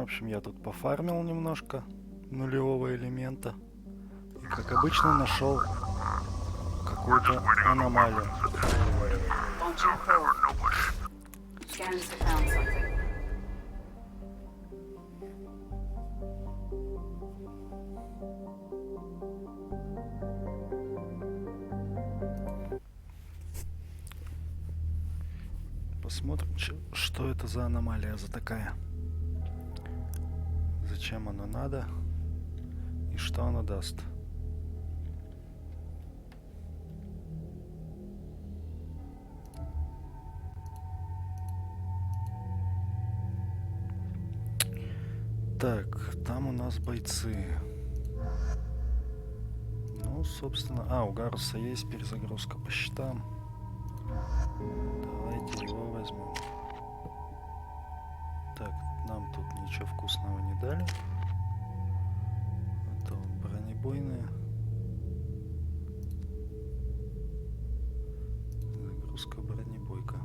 общем, я тут пофармил немножко нулевого элемента. И, как обычно, нашел какую-то аномалию. Посмотрим, что это за аномалия за такая. Зачем она надо и что она даст. Так, там у нас бойцы. Ну, собственно... у Гаруса есть перезагрузка по счетам. Давайте его возьмем. Так, нам тут ничего вкусного не дали. Это вот бронебойные. Загрузка бронебойка.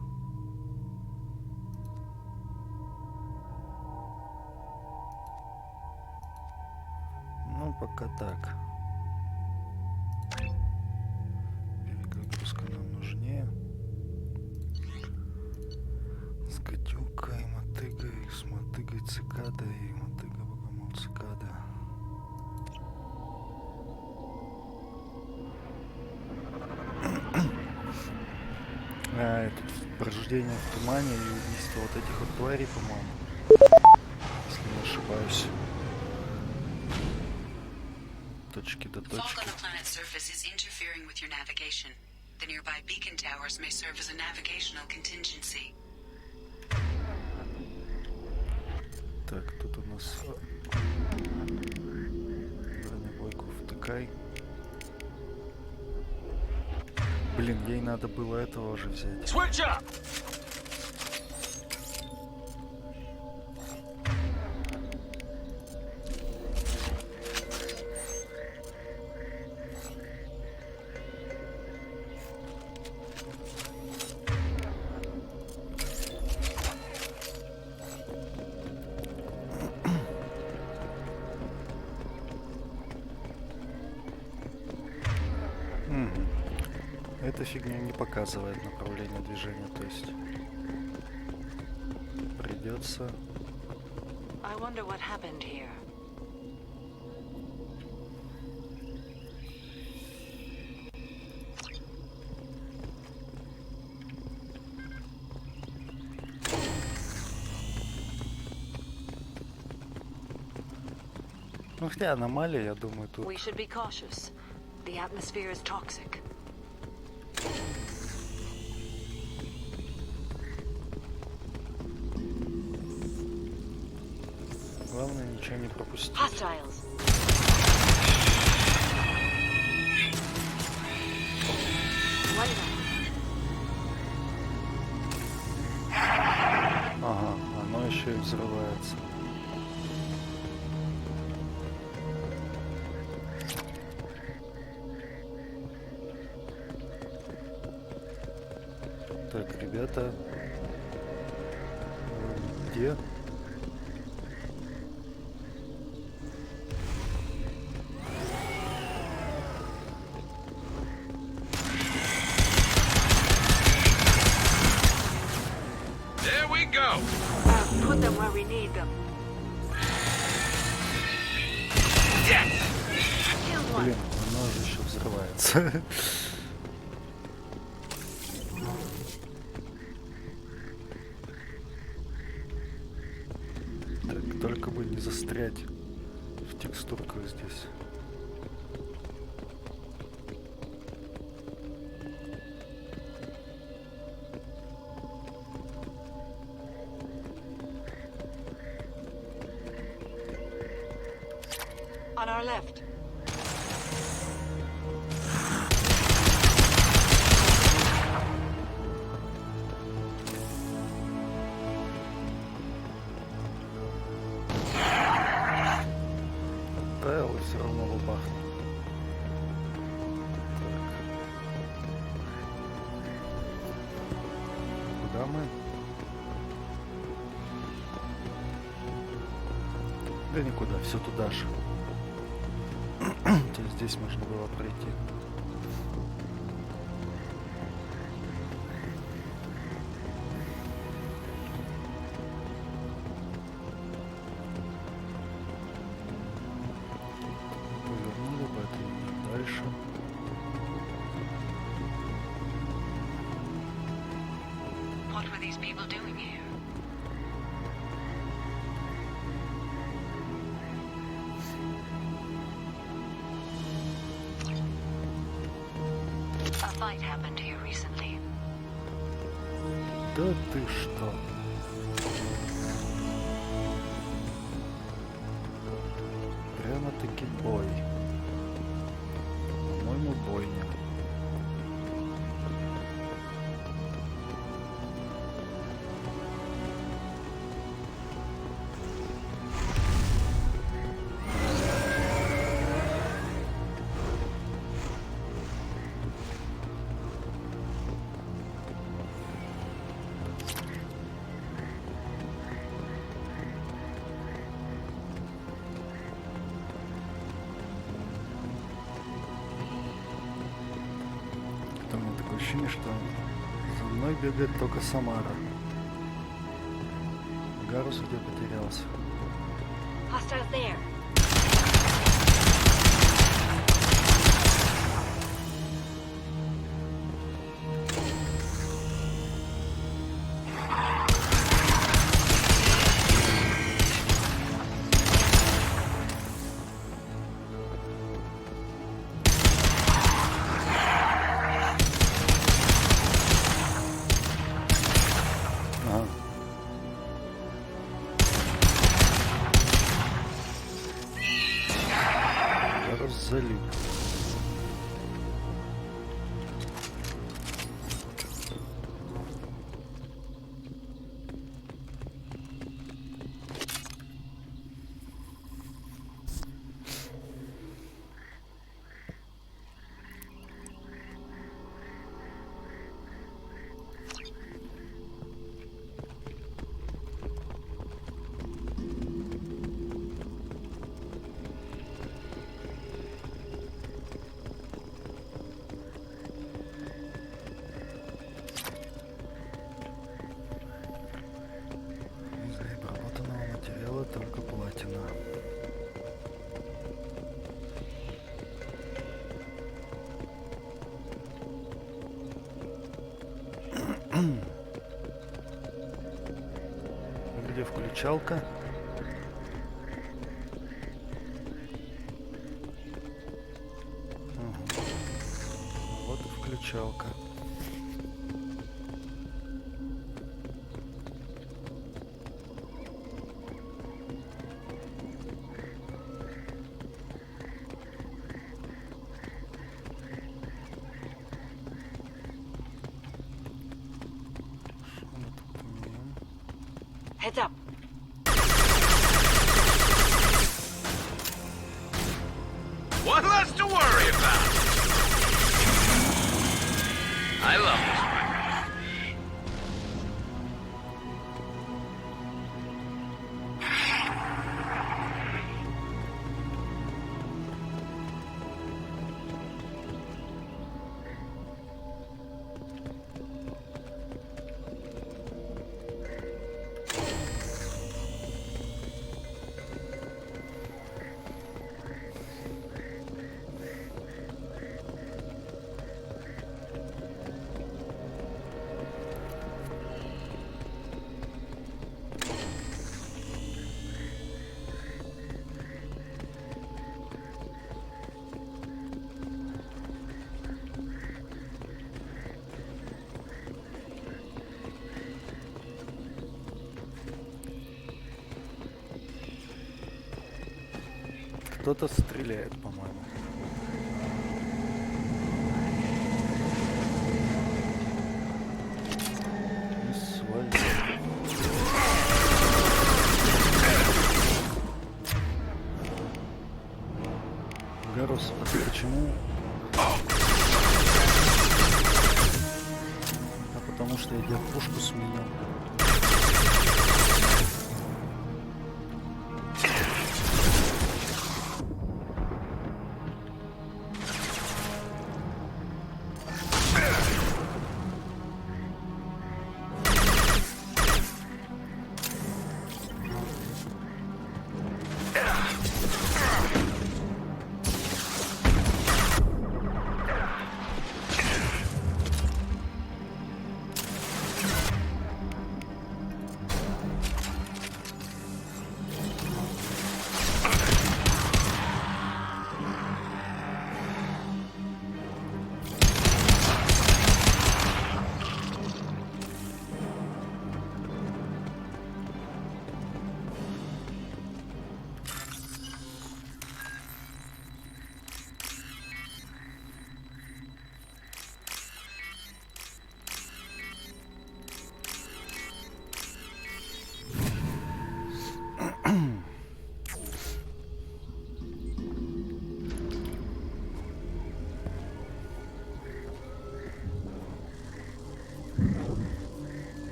Ну, пока так. Перегрузка нам нужнее. С гадюкой, мотыгой, с мотыгой цикадой, мотыга богомол цикада. Это прохождение в тумане и убийство вот этих вот тварей, по-моему. Если не ошибаюсь. Точки до точки. Так, тут у нас бронебойку втыкай. Блин, ей надо было этого уже взять. Эта фигня не показывает направление движения, то есть придется. Ну, хотя аномалия, я думаю, тут. Главное, ничего не пропустить. Ага, оно еще и взрывается. Так, ребята, где? Блин, оно же еще взрывается. Так, только бы не застрять в текстурках здесь. On our left. Тайл все равно бабахнет. Куда мы? Омега никуда, все туда же. То есть здесь можно было пройти. Повернули бы это дальше. What were these people doing here? A fight happened here recently. Да ты что? Прямо-таки бой. По-моему, бойня. У меня такое ощущение, что за мной бегает только Самара. Гарус где потерялся. Hostiles there. Залип. Только платина. Где включалка? Ага. Вот и включалка. Heads up. One less to worry about. I love this one. Кто-то стреляет, по-моему. И свалил. Гарус, а ты почему? А потому что я пушку сменил.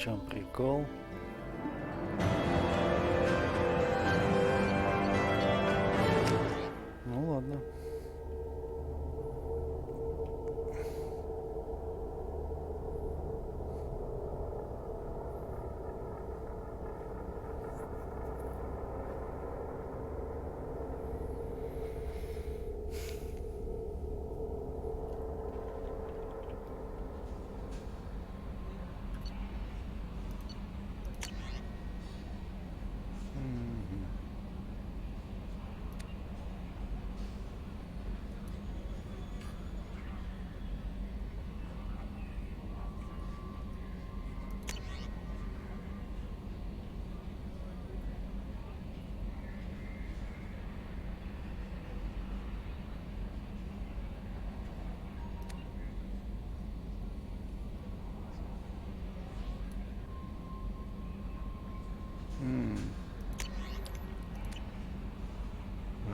чем прикол? Ну ладно.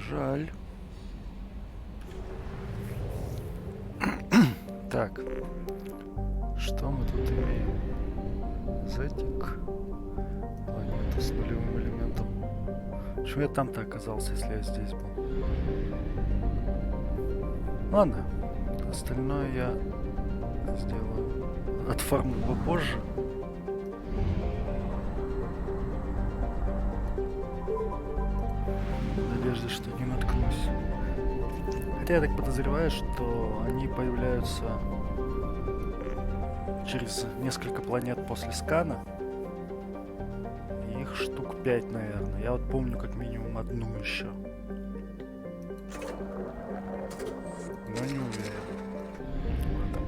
Жаль. Так. Что мы тут имеем? Зетик. Планета с нулевым элементом. Почему я там-то оказался, если я здесь был? Ладно. Остальное я сделаю. Отформлю попозже. Надежда, что не наткнусь. Хотя я так подозреваю, что они появляются через несколько планет после скана. Их штук 5, наверное. Я вот помню как минимум одну еще. Но не уверен в этом.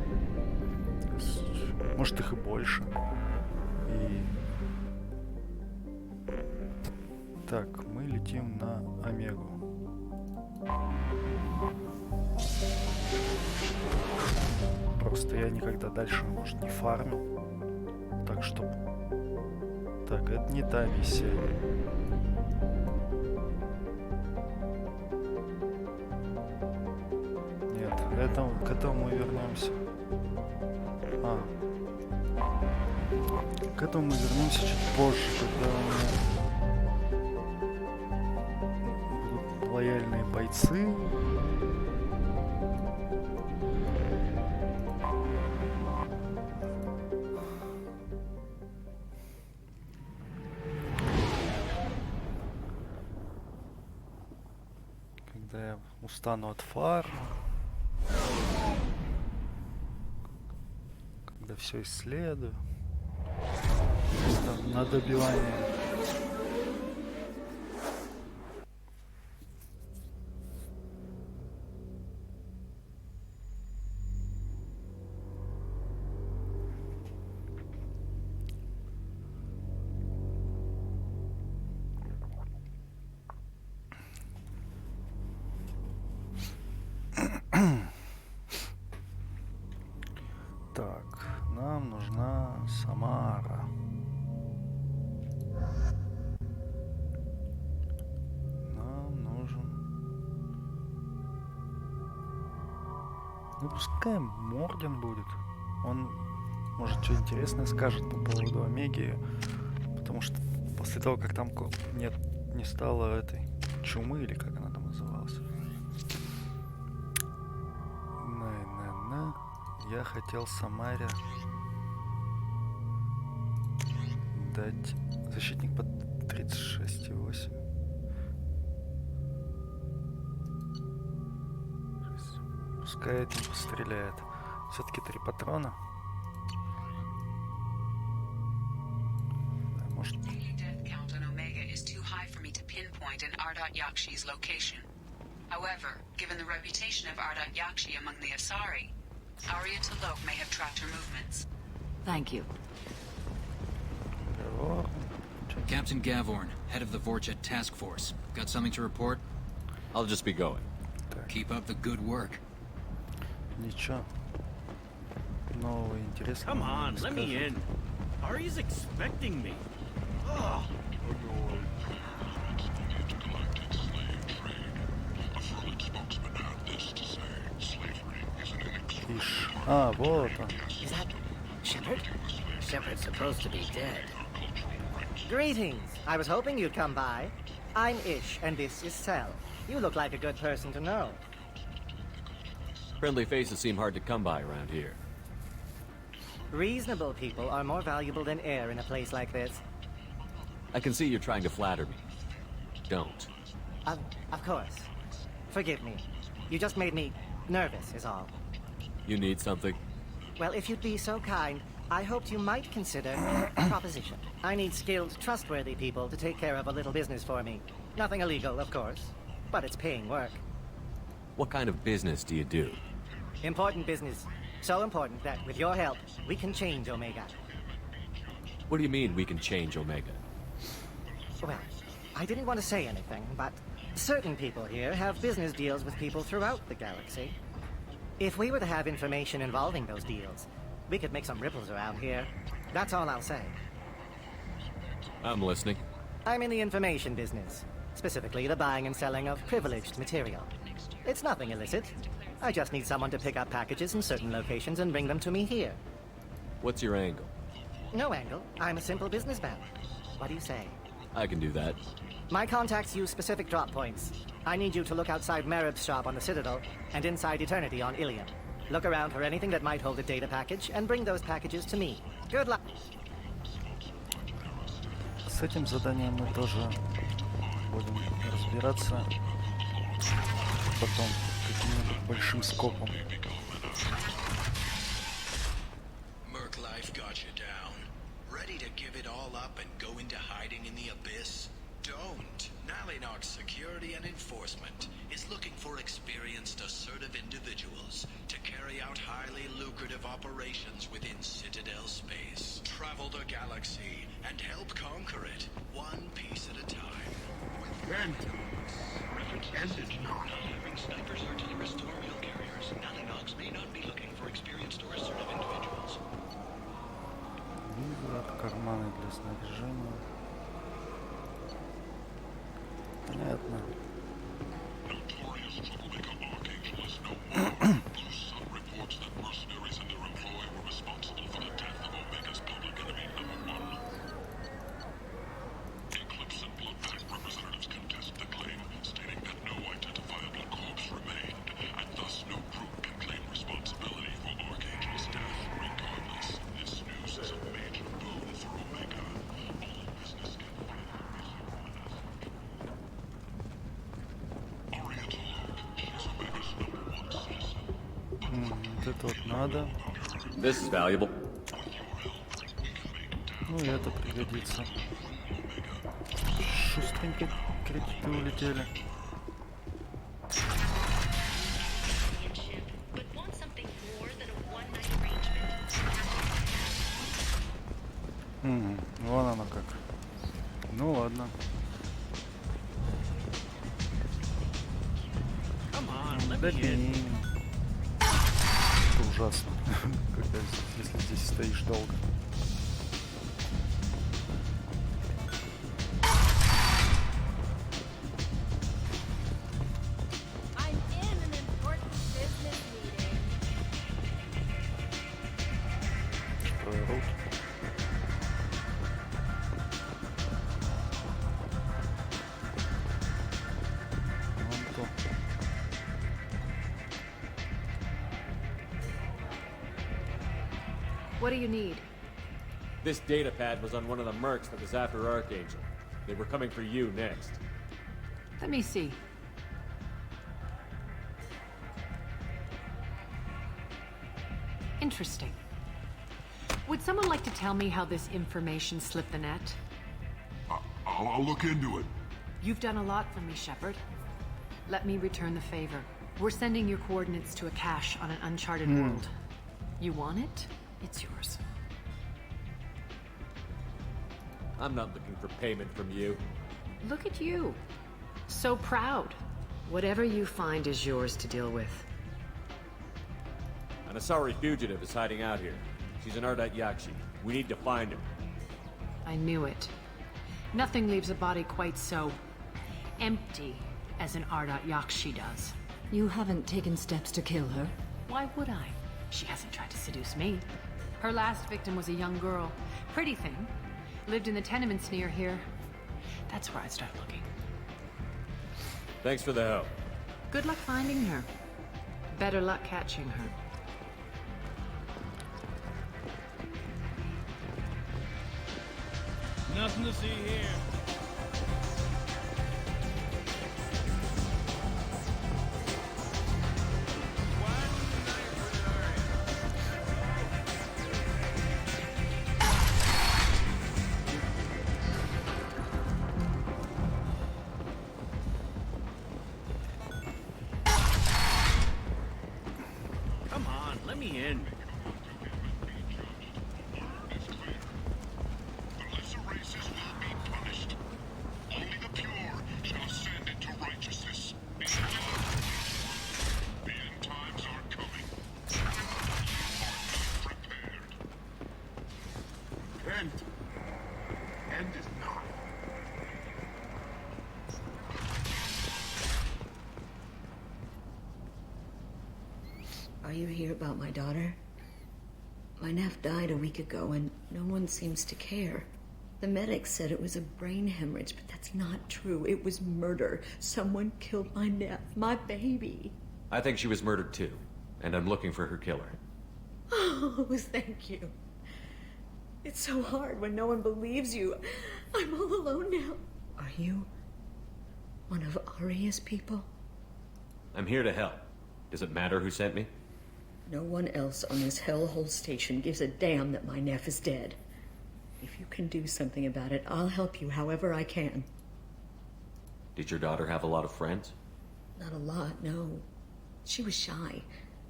Может, их и больше. И... Так, мы летим на Омегу. Просто я никогда дальше, может, не фармил. Так что... Так, это не та миссия. Нет, к этому мы вернемся. К этому мы вернемся чуть позже, когда у меня будут лояльные бойцы. Когда я устану от фар. Когда все исследую. На добивание. Так, нам нужна Самара. Нам нужен... Ну, пускай Морген будет. Он, может, что интересное скажет по поводу Омеги. Потому что после того, как там не стало этой чумы, или как она там называлась. Я хотел Самаре дать защитник под 36,8. Пускай этим постреляет. Все-таки 3 патрона. Да, может... However, given the reputation of Отдадим among the Arии, Arии to Loke may have tracked her movements. Thank you. Captain Gavorn, head of the Vorjet task force. Got something to report? I'll just be going. Keep up the good work. Ничего. Нового интересного. Come on, let me in. Ari's expecting me. Ugh. Вот он. Shepard's supposed to be dead. Greetings. I was hoping you'd come by. I'm Ish, and this is Sel. You look like a good person to know. Friendly faces seem hard to come by around here. Reasonable people are more valuable than air in a place like this. I can see you're trying to flatter me. Don't. Of course. Forgive me. You just made me nervous, is all. You need something? Well, if you'd be so kind, I hoped you might consider a proposition. I need skilled, trustworthy people to take care of a little business for me. Nothing illegal, of course, but it's paying work. What kind of business do you do? Important business. So important that, with your help, we can change Omega. What do you mean we can change Omega? Well, I didn't want to say anything, but certain people here have business deals with people throughout the galaxy. If we were to have information involving those deals, we could make some ripples around here. That's all I'll say. I'm listening. I'm in the information business, specifically the buying and selling of privileged material. It's nothing illicit. I just need someone to pick up packages in certain locations and bring them to me here. What's your angle? No angle. I'm a simple businessman. What do you say? I can do that. My contacts use specific drop points. I need you to look outside Merib's shop on the Citadel and inside Eternity on Ilium. Look around for anything that might hold a data package and bring those packages to me. Good luck. С этим заданием мы тоже будем разбираться потом каким-нибудь большим скопом. Merc life got you down. Ready to give it all up and go into hiding in the abyss? Don't. Nalinox Security and Enforcement is looking for experienced, assertive individuals to carry out highly lucrative operations within Citadel space. Travel the galaxy and help conquer it, one piece at a time. Reference message. Hiring snipers, artillerists, or mail carriers. Nalinox may not be looking for experienced or assertive individuals. Вывод, карманы для снаряжения. Понятно. Вот это вот надо. This is valuable. Ну и это пригодится. Шустренько кредиты улетели. Вон оно как. Ну ладно. Добей. Это ужасно, когда, если здесь стоишь долго. Прорут. Вон то. What do you need? This data pad was on one of the mercs that was after Archangel. They were coming for you next. Let me see. Interesting. Would someone like to tell me how this information slipped the net? I'll look into it. You've done a lot for me, Shepard. Let me return the favor. We're sending your coordinates to a cache on an uncharted world. You want it? It's yours. I'm not looking for payment from you. Look at you. So proud. Whatever you find is yours to deal with. An Asari fugitive is hiding out here. She's an Ardat Yakshi. We need to find her. I knew it. Nothing leaves a body quite so empty as an Ardat Yakshi does. You haven't taken steps to kill her? Why would I? She hasn't tried to seduce me. Her last victim was a young girl. Pretty thing. Lived in the tenements near here. That's where I'd start looking. Thanks for the help. Good luck finding her. Better luck catching her. Nothing to see here. Come on, let me in. The lesser races will be punished. Only the pure shall ascend into righteousness. Be alert. The end times are coming. You are not prepared. End is not. Are you here about my daughter? My nephew died a week ago and no one seems to care. The medics said it was a brain hemorrhage, but that's not true. It was murder. Someone killed my nephew, my baby. I think she was murdered too, and I'm looking for her killer. Oh, thank you. It's so hard when no one believes you. I'm all alone now. Are you one of Ari's people? I'm here to help. Does it matter who sent me? No one else on this hellhole station gives a damn that my nephew is dead. If you can do something about it, I'll help you however I can. Did your daughter have a lot of friends? Not a lot, no. She was shy.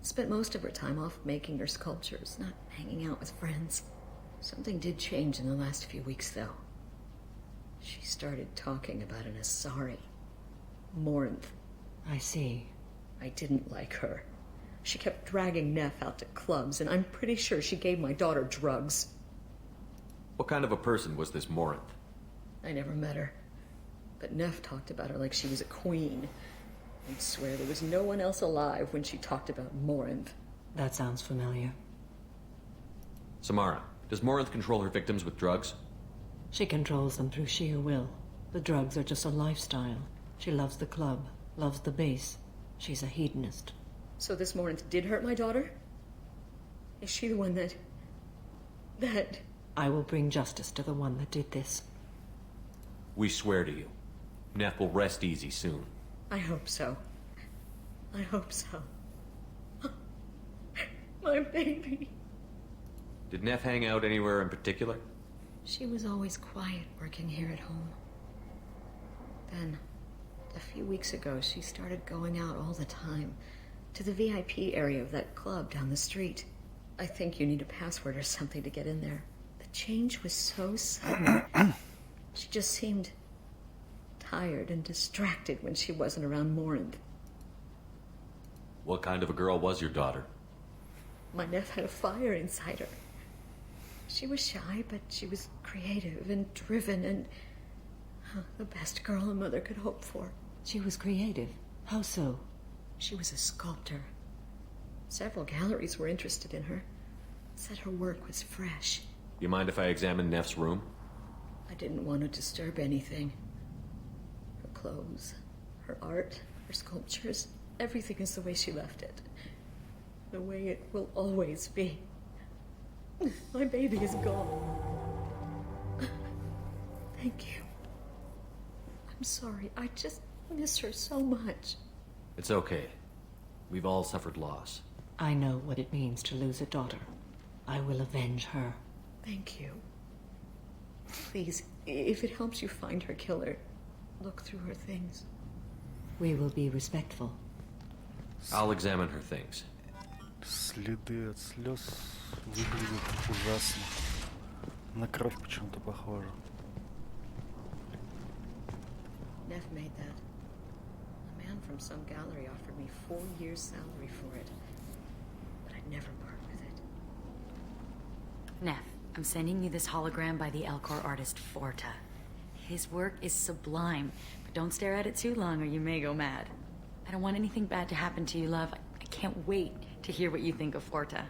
Spent most of her time off making her sculptures, not hanging out with friends. Something did change in the last few weeks, though. She started talking about an Asari. Morinth. I see. I didn't like her. She kept dragging Neff out to clubs, and I'm pretty sure she gave my daughter drugs. What kind of a person was this Morinth? I never met her. But Neff talked about her like she was a queen. I'd swear there was no one else alive when she talked about Morinth. That sounds familiar. Samara, does Morinth control her victims with drugs? She controls them through sheer will. The drugs are just a lifestyle. She loves the club, loves the base. She's a hedonist. So this Morinth did hurt my daughter? Is she the one that... I will bring justice to the one that did this. We swear to you. Neff will rest easy soon. I hope so. I hope so. My baby. Did Neff hang out anywhere in particular? She was always quiet working here at home. Then, a few weeks ago, she started going out all the time to the VIP area of that club down the street. I think you need a password or something to get in there. The change was so sudden. She just seemed tired and distracted when she wasn't around Morinth. What kind of a girl was your daughter? My nephew had a fire inside her. She was shy, but she was creative and driven and the best girl a mother could hope for. She was creative. How so? She was a sculptor. Several galleries were interested in her. Said her work was fresh. You mind if I examine Neff's room? I didn't want to disturb anything. Her clothes, her art, her sculptures, everything is the way she left it. The way it will always be. My baby is gone. Thank you. I'm sorry. I just miss her so much. It's okay. We've all suffered loss. I know what it means to lose a daughter. I will avenge her. Thank you. Please, if it helps you find her killer, look through her things. We will be respectful. I'll examine her things. Следы от слез выглядят ужасно. На кровь почему-то похоже. Neff made that. A man from some gallery offered me 4 years' salary for it. But I'd never part with it. Neff, I'm sending you this hologram by the Elcor artist Forta. His work is sublime, but don't stare at it too long or you may go mad. I don't want anything bad to happen to you, love. I can't wait to hear what you think of Forta.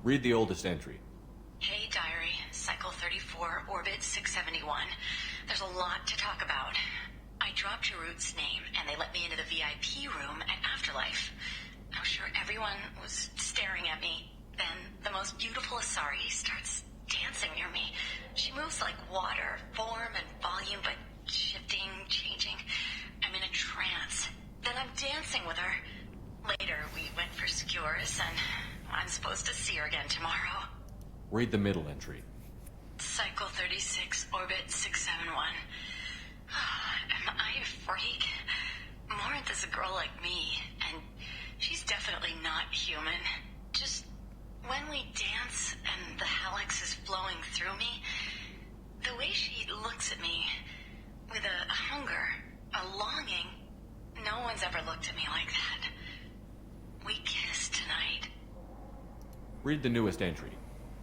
Read the oldest entry. Hey, diary. Cycle 34, orbit 671. There's a lot to talk about. I dropped your root's name, and they let me into the VIP room at Afterlife. I'm sure everyone was staring at me. Then the most beautiful Asari starts dancing near me. She moves like water, form and volume, but shifting, changing. I'm in a trance. Then I'm dancing with her. Later, we went for skewers, and I'm supposed to see her again tomorrow. Read the middle entry. Cycle 36, orbit 671. Am I a freak? Morinth is a girl like me, and she's definitely not human. Just when we dance and the hallux is flowing through me, the way she looks at me with a hunger, a longing, no one's ever looked at me like that. We kissed tonight. Read the newest entry.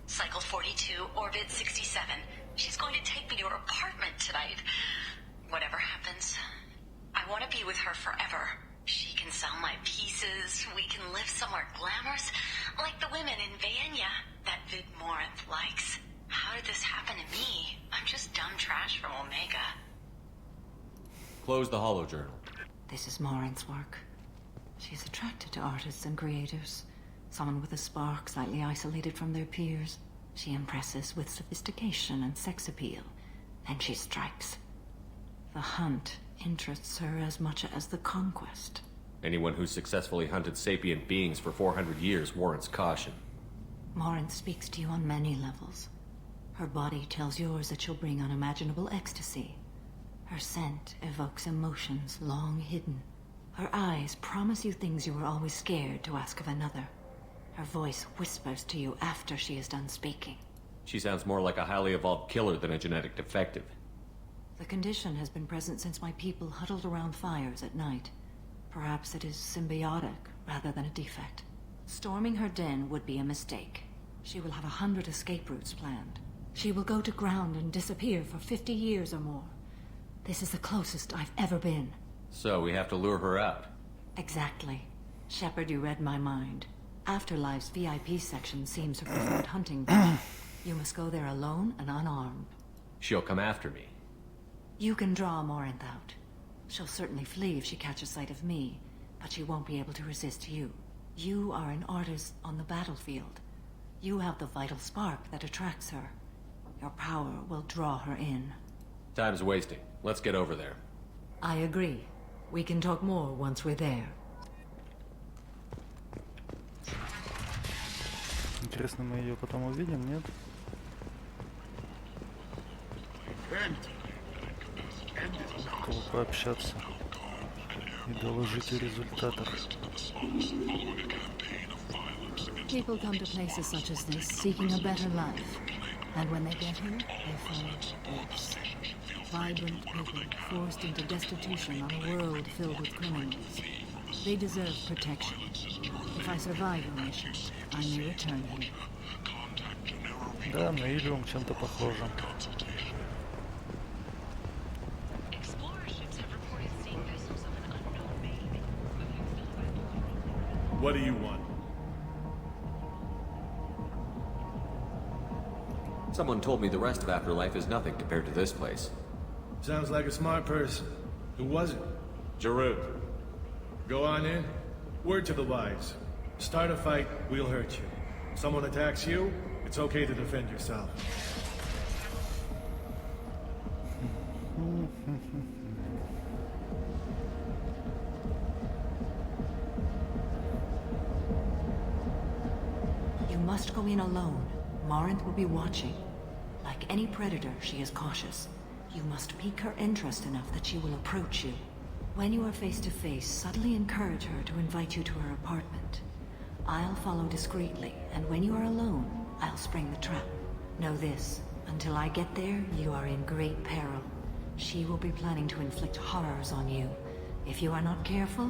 Cycle 42, orbit 67. She's going to take me to her apartment tonight. Whatever happens, I want to be with her forever. She can sell my pieces. We can live somewhere glamorous, like the women in Vanya that Vid Morinth likes. How did this happen to me? I'm just dumb trash from Omega. Close the holo journal. This is Morinth's work. She's attracted to artists and creatives. Someone with a spark, slightly isolated from their peers. She impresses with sophistication and sex appeal. Then she strikes. The hunt interests her as much as the conquest. Anyone who's successfully hunted sapient beings for 400 years warrants caution. Morinth speaks to you on many levels. Her body tells yours that she'll bring unimaginable ecstasy. Her scent evokes emotions long hidden. Her eyes promise you things you were always scared to ask of another. Her voice whispers to you after she is done speaking. She sounds more like a highly evolved killer than a genetic defective. The condition has been present since my people huddled around fires at night. Perhaps it is symbiotic rather than a defect. Storming her den would be a mistake. She will have 100 escape routes planned. She will go to ground and disappear for 50 years or more. This is the closest I've ever been. So we have to lure her out. Exactly. Shepard, you read my mind. Afterlife's VIP section seems her preferred hunting ground. You must go there alone and unarmed. She'll come after me. You can draw Morinth out. She'll certainly flee if she catches sight of me, but she won't be able to resist you. You are an artist on the battlefield. You have the vital spark that attracts her. Your power will draw her in. Time's wasting. Let's get over there. I agree. We can talk more once we're there. Интересно, мы ее потом увидим, нет? Готовы пообщаться и доложить о результатах. People come to places such as this seeking a better life. And when they get here, they find this. Vibrant people forced into destitution on a world filled with criminals. They deserve protection. If I survive the mission, I may return here. Да, на Илиум чем-то похоже. What do you want? Someone told me the rest of Afterlife is nothing compared to this place. Sounds like a smart person. Who was it? Jarut. Go on in. Word to the wise. Start a fight, we'll hurt you. Someone attacks you, it's okay to defend yourself. You must go in alone. Morinth will be watching. Like any predator, she is cautious. You must pique her interest enough that she will approach you. When you are face to face, subtly encourage her to invite you to her apartment. I'll follow discreetly, and when you are alone, I'll spring the trap. Know this, until I get there, you are in great peril. She will be planning to inflict horrors on you. If you are not careful,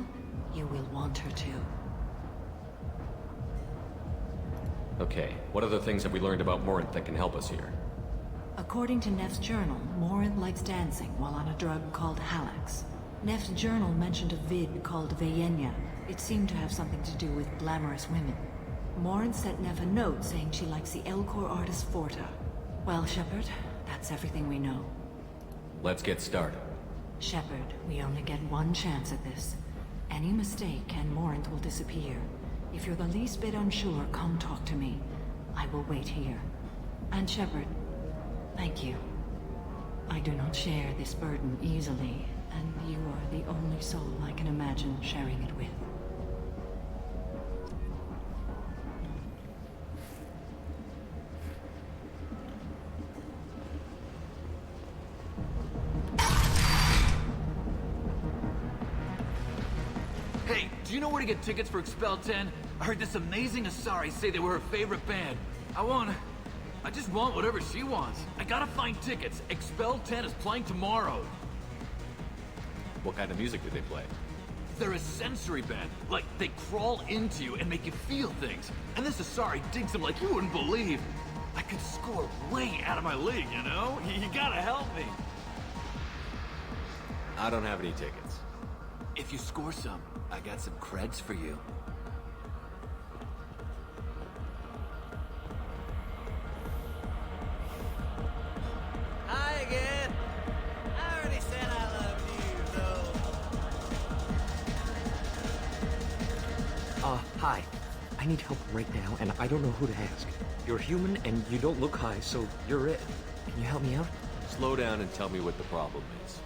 you will want her to. Okay, what other things have we learned about Morinth that can help us here? According to Neff's journal, Morinth likes dancing while on a drug called hallux. Neff's journal mentioned a vid called Vayenya. It seemed to have something to do with glamorous women. Morin sent Neff a note saying she likes the Elcor artist Forta. Well, Shepard, that's everything we know. Let's get started. Shepard, we only get one chance at this. Any mistake and Morin will disappear. If you're the least bit unsure, come talk to me. I will wait here. And Shepard, thank you. I do not share this burden easily, and you are the only soul I can imagine sharing it with. Hey, do you know where to get tickets for Expel 10? I heard this amazing Asari say they were her favorite band. I just want whatever she wants. I gotta find tickets. Expel 10 is playing tomorrow. What kind of music do they play? They're a sensory band. Like, they crawl into you and make you feel things. And this Asari digs them like you wouldn't believe. I could score way out of my league, you know? You gotta help me. I don't have any tickets. If you score some, I got some creds for you. Hi again. I already said I love you, though. Hi. I need help right now, and I don't know who to ask. You're human, and you don't look high, so you're it. Can you help me out? Slow down and tell me what the problem is.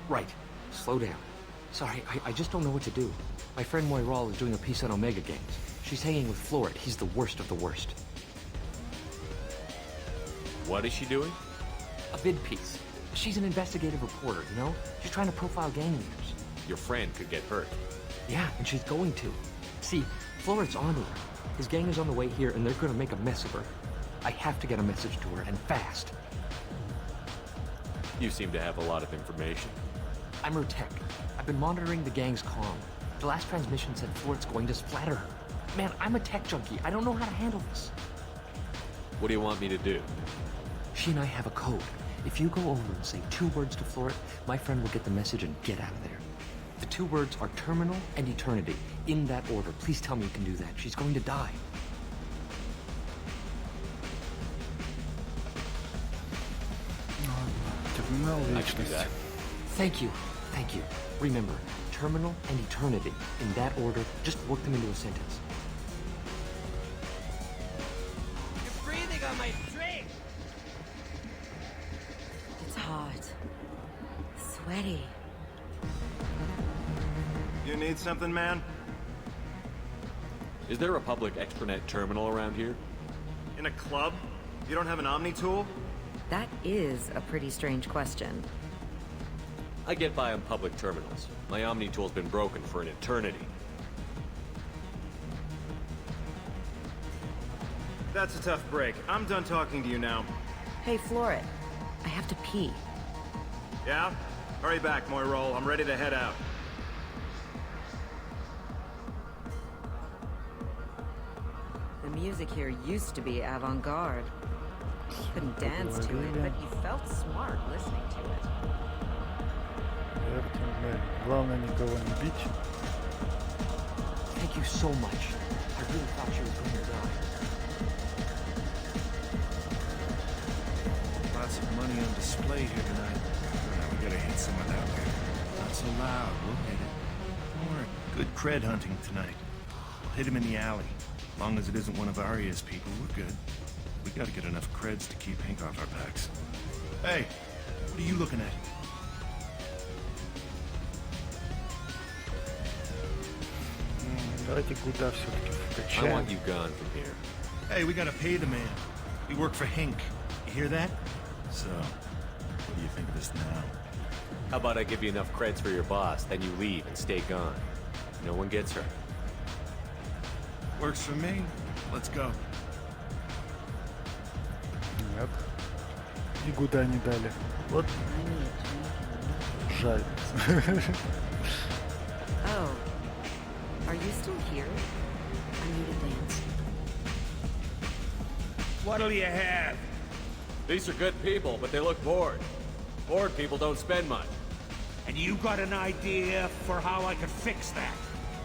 Right. Slow down. Sorry, I just don't know what to do. My friend Moiral is doing a piece on Omega games. She's hanging with Florid. He's the worst of the worst. What is she doing? A vid piece. She's an investigative reporter, you know? She's trying to profile gang leaders. Your friend could get hurt. Yeah, and she's going to. See, Florid's onto her. His gang is on the way here, and they're gonna make a mess of her. I have to get a message to her, and fast. You seem to have a lot of information. I'm her tech. I've been monitoring the gang's comm. The last transmission said Florid's going to splatter her. Man, I'm a tech junkie. I don't know how to handle this. What do you want me to do? She and I have a code. If you go over and say 2 words to Florid, my friend will get the message and get out of there. The 2 words are terminal and eternity. In that order. Please tell me you can do that. She's going to die. I can do that. Thank you. Thank you. Remember, terminal and eternity. In that order, just work them into a sentence. You're breathing on my drink. It's hot. Sweaty. You need something, man? Is there a public extranet terminal around here? In a club? You don't have an Omni tool? That is a pretty strange question. I get by on public terminals. My Omni tool's been broken for an eternity. That's a tough break. I'm done talking to you now. Hey, Florid. I have to pee. Yeah? Hurry back, Moiral. I'm ready to head out. The music here used to be avant-garde. Couldn't dance to it, but you felt smart listening to it. Главное никого не бить. Thank you so much. I really thought she was going to die. Lots of money on display here tonight. We gotta hit someone out there. Not so loud, we'll hit it. More good cred hunting tonight. We'll hit him in the alley. As long as it isn't one of Aria's people, we're good. We gotta get enough creds to keep Hank off our backs. Hey, what are you looking at? Давайте Гуда все-таки вкачаем. I want you gone from here. Hey, we gotta pay the man. We work for Hank. You hear that? So, what do you think of this now? How about I give you enough creds for your boss, then you leave and stay gone. No one gets hurt. Works for me. Let's go. Нет. И Гуда не дали. Вот. Жаль. Oh. Are you still here? I need a dance. What'll you have? These are good people, but they look bored. Bored people don't spend much. And you got an idea for how I could fix that?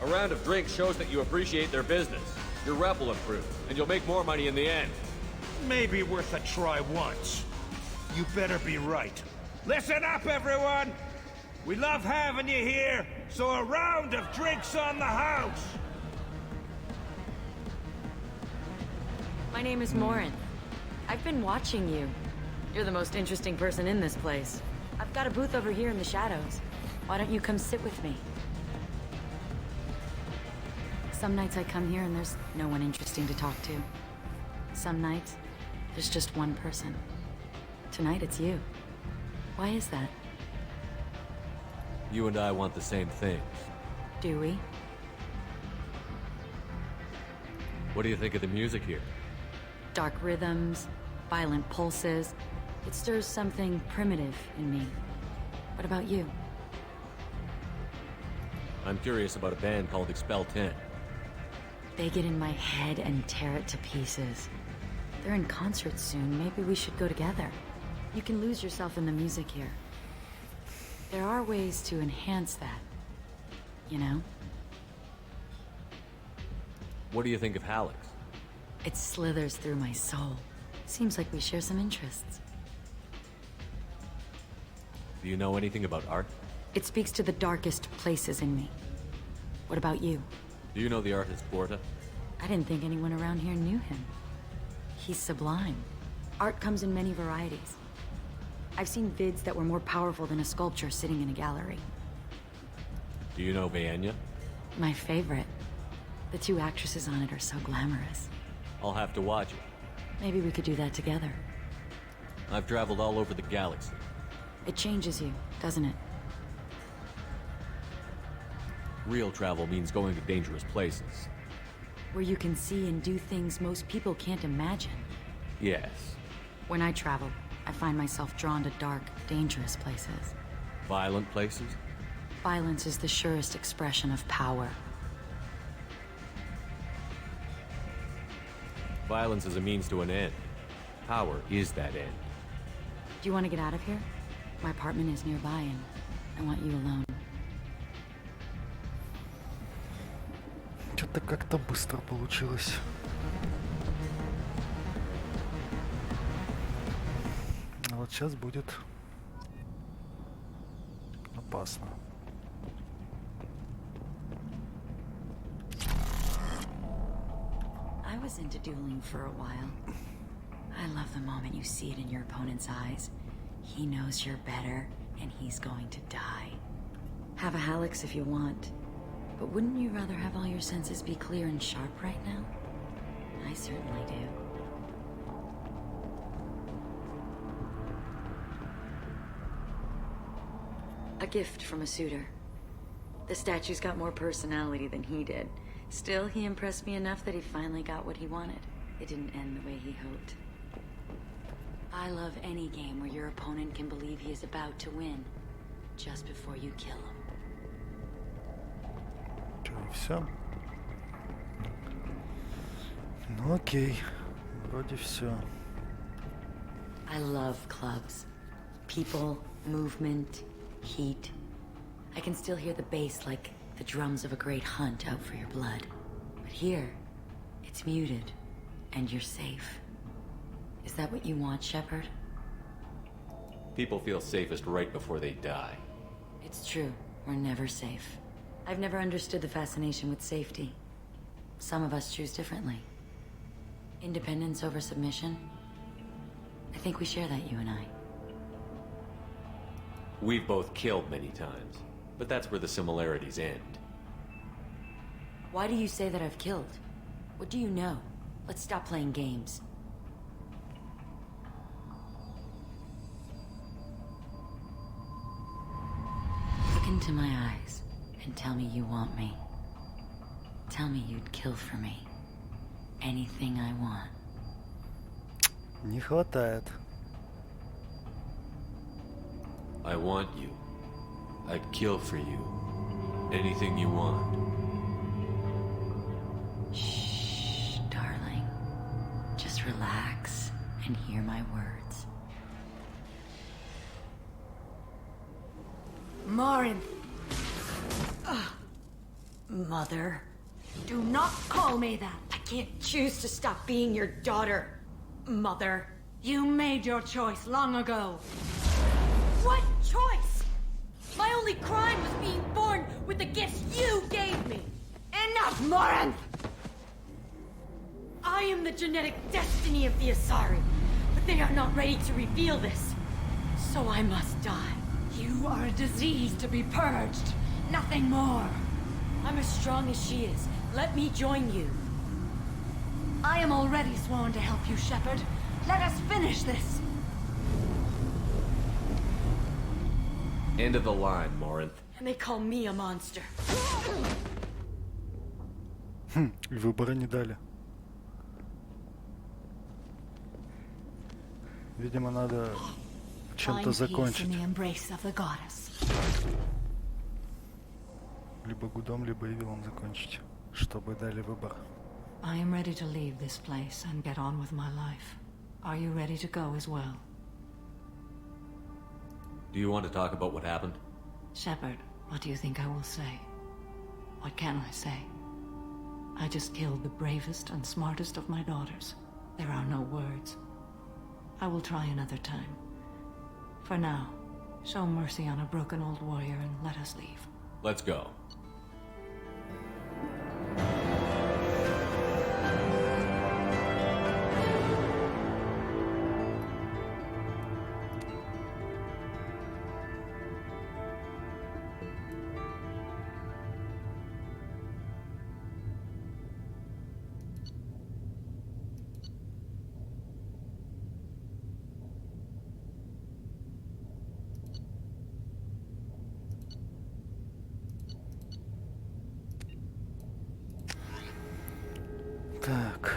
A round of drinks shows that you appreciate their business. Your rep will improve, and you'll make more money in the end. Maybe worth a try once. You better be right. Listen up, everyone! We love having you here, so a round of drinks on the house! My name is Morin. I've been watching you. You're the most interesting person in this place. I've got a booth over here in the shadows. Why don't you come sit with me? Some nights I come here and there's no one interesting to talk to. Some nights, there's just one person. Tonight it's you. Why is that? You and I want the same things. Do we? What do you think of the music here? Dark rhythms, violent pulses. It stirs something primitive in me. What about you? I'm curious about a band called Expel 10. They get in my head and tear it to pieces. They're in concert soon. Maybe we should go together. You can lose yourself in the music here. There are ways to enhance that, you know? What do you think of Hallex? It slithers through my soul. Seems like we share some interests. Do you know anything about art? It speaks to the darkest places in me. What about you? Do you know the artist Porta? I didn't think anyone around here knew him. He's sublime. Art comes in many varieties. I've seen vids that were more powerful than a sculpture sitting in a gallery. Do you know Vienya? My favorite. The two actresses on it are so glamorous. I'll have to watch it. Maybe we could do that together. I've traveled all over the galaxy. It changes you, doesn't it? Real travel means going to dangerous places. Where you can see and do things most people can't imagine. Yes. When I travel, I find myself drawn to dark, dangerous places. Violent places? Violence is the surest expression of power. Violence is a means to an end. Power is that end. Do you want to get out of here? My apartment is nearby and I want you alone. Что-то как-то быстро получилось. А вот сейчас будет опасно. I was into dueling for a while. I love the moment you see it in your opponent's eyes. He knows you're better, and he's going to die. Have a Hallex if you want. But wouldn't you rather have all your senses be clear and sharp right now? I certainly do. A gift from a suitor. The statue's got more personality than he did. Still, he impressed me enough that he finally got what he wanted. It didn't end the way he hoped. I love any game where your opponent can believe he is about to win, just before you kill him. Все. Ну окей, вроде все. I love clubs. People, movement, heat. I can still hear the bass like the drums of a great hunt out for your blood. But here, it's muted, and you're safe. Is that what you want, Shepard? People feel safest right before they die. It's true. We're never safe. I've never understood the fascination with safety. Some of us choose differently. Independence over submission? I think we share that, you and I. We've both killed many times, but that's where the similarities end. Why do you say that I've killed? What do you know? Let's stop playing games. Look into my eyes and tell me you want me. Tell me you'd kill for me. Anything I want. Не хватает. I want you. I'd kill for you. Anything you want. Shh, darling. Just relax and hear my words. Morin! Mother. Do not call me that! I can't choose to stop being your daughter, Mother. You made your choice long ago. What choice? My only crime was being born with the gifts you gave me. Enough, Morinth! I am the genetic destiny of the Asari, but they are not ready to reveal this. So I must die. You are a disease to be purged. Nothing more. I'm as strong as she is. Let me join you. I am already sworn to help you, Shepard. Let us finish this. End of the line, Morinth. And they call me a monster. Выбора не дали. Видимо, надо чем-то закончить. Либо гудом, либо ивилом закончить, чтобы дали выбор. I am ready to leave this place and get on with my life. Are you ready to go as well? Do you want to talk about what happened? Shepard, what do you think I will say? What can I say? I just killed the bravest and smartest of my daughters. There are no words. I will try another time. For now, show mercy on a broken old warrior and let us leave. Let's go. Так.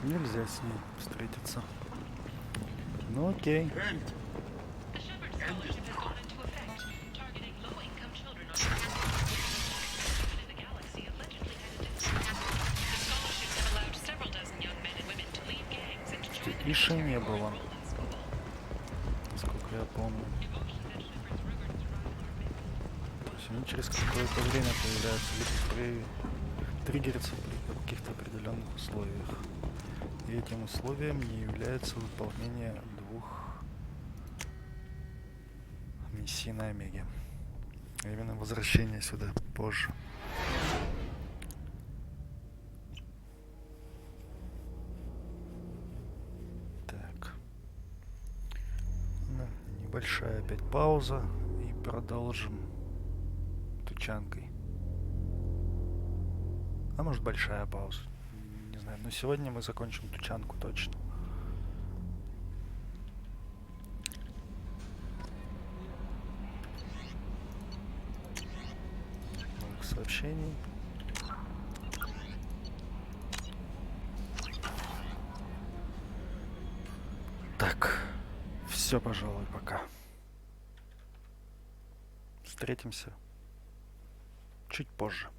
Нельзя с ней встретиться. Ну окей. Иши не было, насколько я помню. То есть они через какое-то время появляются, либо триггерятся при каких-то определенных условиях. И этим условием не является выполнение 2 миссий на Омеге. А именно возвращение сюда позже. Так. Ну, небольшая опять пауза. И продолжим тучанкой. А может большая пауза. Не знаю, но сегодня мы закончим тучанку точно. Новых сообщений. Так, все, пожалуй, пока. Встретимся чуть позже.